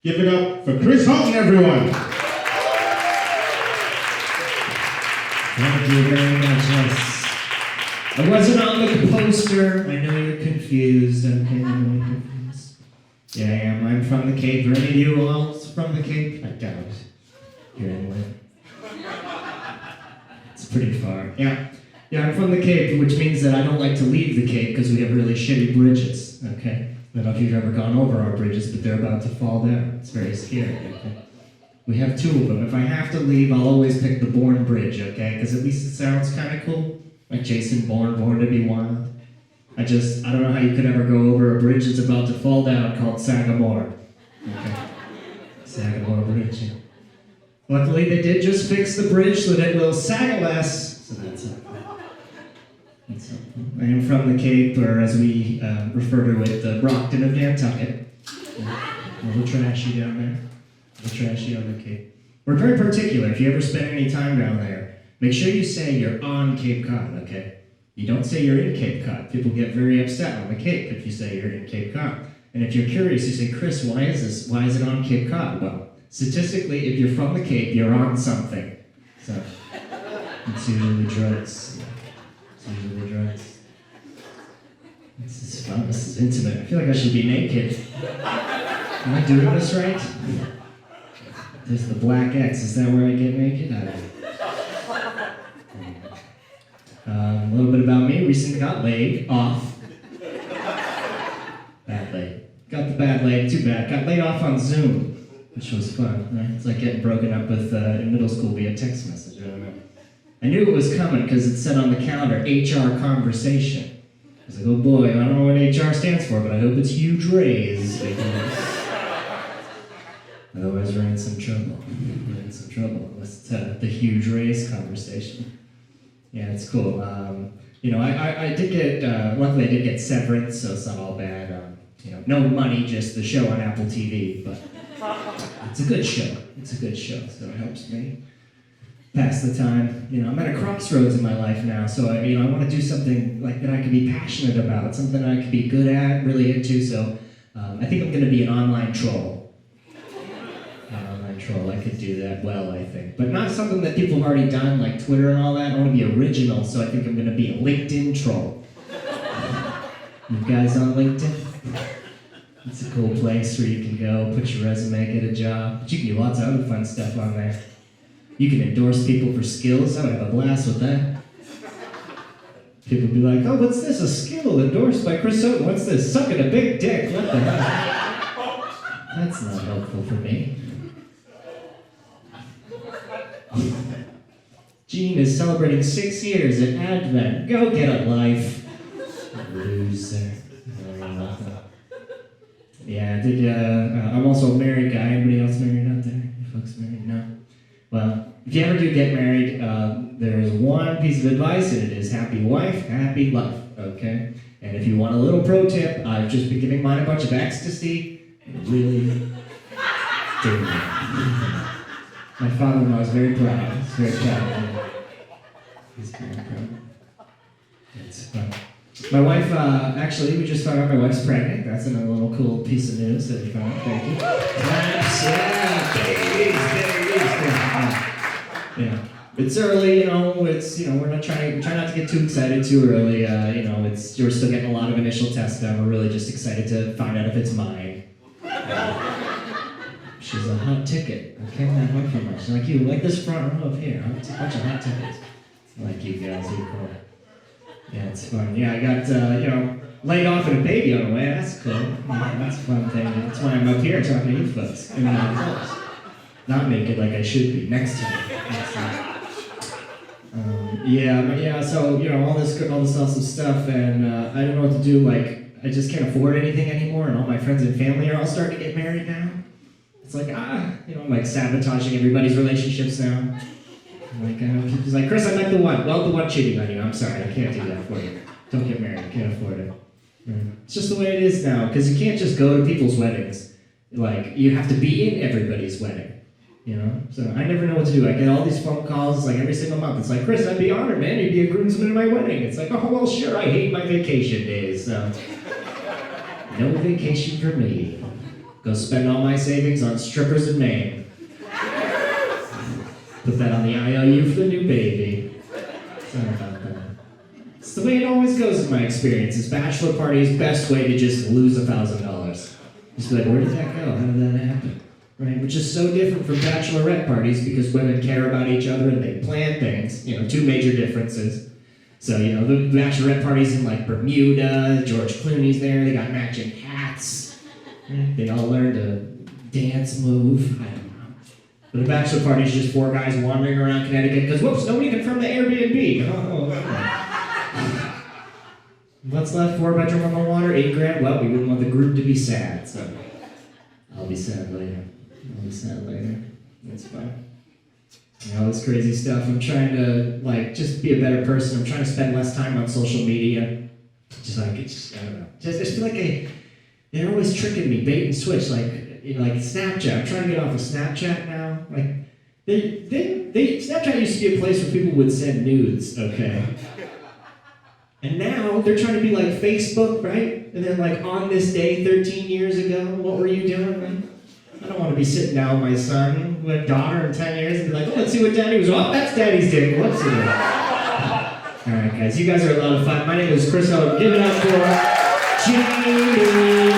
Give it up for Chris Houghton, everyone. Thank you very much. Yes. I wasn't on the poster. I know you're confused. Okay, I know you're confused. Yeah, I am. I'm from the Cape. Are any of you all from the Cape? I doubt it. You're in Lynn. It's pretty far. Yeah, I'm from the Cape, which means that I don't like to leave the Cape because we have really shitty bridges, okay? I don't know if you've ever gone over our bridges, but they're about to fall down. It's very scary, okay? We have two of them. If I have to leave, I'll always pick the Bourne Bridge, okay? Because at least it sounds kind of cool. Like Jason Bourne, Born to be Wild. I don't know how you could ever go over a bridge that's about to fall down called Sagamore. Okay? Sagamore Bridge, yeah. Luckily, they did just fix the bridge so that it will sag less. So that's it. I am from the Cape, or as we refer to it, the Brockton of Nantucket. A little trashy down there. A little trashy on the Cape. We're very particular. If you ever spend any time down there, make sure you say you're on Cape Cod, okay? You don't say you're in Cape Cod. People get very upset on the Cape if you say you're in Cape Cod. And if you're curious, you say, Chris, why is this? Why is it on Cape Cod? Well, statistically, if you're from the Cape, you're on something. So, it's usually drugs. This is fun, this is intimate. I feel like I should be naked. Am I doing this right? There's the black X, is that where I get naked? I don't know. A little bit about me, recently got laid off. Bad laid. Got the bad laid, too bad. Got laid off on Zoom, which was fun, right? It's like getting broken up with in middle school via text message, I don't know. I knew it was coming because it said on the calendar, HR conversation. I was like, oh boy, I don't know what HR stands for, but I hope it's huge raise. Otherwise we're in some trouble. We're in some trouble with the huge raise conversation. Yeah, it's cool. I did get, luckily I did get severance, so it's not all bad. No money, just the show on Apple TV, but it's a good show. It's a good show, so it helps me pass the time. I'm at a crossroads in my life now, so I want to do something like that I can be passionate about, something I can be good at, really into. So I think I'm going to be an online troll. I could do that well, I think, but not something that people have already done, like Twitter and all that. I want to be original, so I think I'm going to be a LinkedIn troll. You guys on LinkedIn? It's a cool place where you can go, put your resume, get a job, but you can do lots of other fun stuff on there. You can endorse people for skills. I would have a blast with that. People would be like, oh, what's this? A skill endorsed by Chris Houghton. What's this? Sucking a big dick. What the hell? That's not helpful for me. Gene is celebrating 6 years at Advent. Go get a life. Loser. Yeah, I'm also a married guy. Anybody else married out there? You folks married? No? Well, if you ever do get married, there's one piece of advice, and it is happy wife, happy life, okay? And if you want a little pro tip, I've just been giving mine a bunch of ecstasy, and really doing it. My father-in-law is very proud. He's very proud of me. He's very proud. It's fun. My wife, actually, we just found out my wife's pregnant. That's another little cool piece of news that we found. Thank you. Claps, yeah, babies. Yeah, it's early, it's, we're not try not to get too excited too early. We're still getting a lot of initial tests done. We're really just excited to find out if it's mine. She's a hot ticket. I can't have one from her. She's like, you like this front row up here, huh? It's a bunch of hot tickets. I like you guys, you're cool. Yeah, it's fun. Yeah, I got, laid off and a baby on the way. That's cool. Yeah, that's a fun thing. That's why I'm up here talking to you folks. Not naked like I should be. Next time. So, all this awesome stuff, and I don't know what to do. Like, I just can't afford anything anymore, and all my friends and family are all starting to get married now. It's like, I'm like sabotaging everybody's relationships now. People's like, Chris, I met the one. Well, the one cheating on you. I'm sorry, I can't do that for you. Don't get married, I can't afford it. It's just the way it is now, because you can't just go to people's weddings. Like, you have to be in everybody's wedding. So I never know what to do. I get all these phone calls like every single month. It's like, Chris, I'd be honored, man. You'd be a groomsman at my wedding. It's like, oh, well, sure, I hate my vacation days, so no vacation for me. Go spend all my savings on strippers in Maine. Put that on the IOU for the new baby. Sorry about that. It's the way it always goes in my experience. Is bachelor party's best way to just lose $1,000. Just be like, where did that go? How did that happen? Right? Which is so different from bachelorette parties because women care about each other and they plan things. Two major differences. So, the bachelorette party's in like Bermuda, George Clooney's there, they got matching hats. Right? They all learned a dance move. I don't know. But a bachelor party is just 4 guys wandering around Connecticut because, whoops, nobody confirmed the Airbnb. What's left? 4-bedroom on the water, $8,000. Well, we wouldn't want the group to be sad, so I'll be sad later. That's fine. All this crazy stuff. I'm trying to just be a better person. I'm trying to spend less time on social media. I don't know. I feel like they're always tricking me, bait and switch. Like Snapchat. I'm trying to get off of Snapchat now. Snapchat used to be a place where people would send nudes. Okay. And now they're trying to be like Facebook, right? And then on this day 13 years ago, what were you doing? I don't want to be sitting down with my son, my daughter in 10 years and be like, oh, let's see what daddy was. Oh, that's daddy's dick. Whoops. All right, guys, you guys are a lot of fun. My name is Chris Houghton. Give it up for Jamie.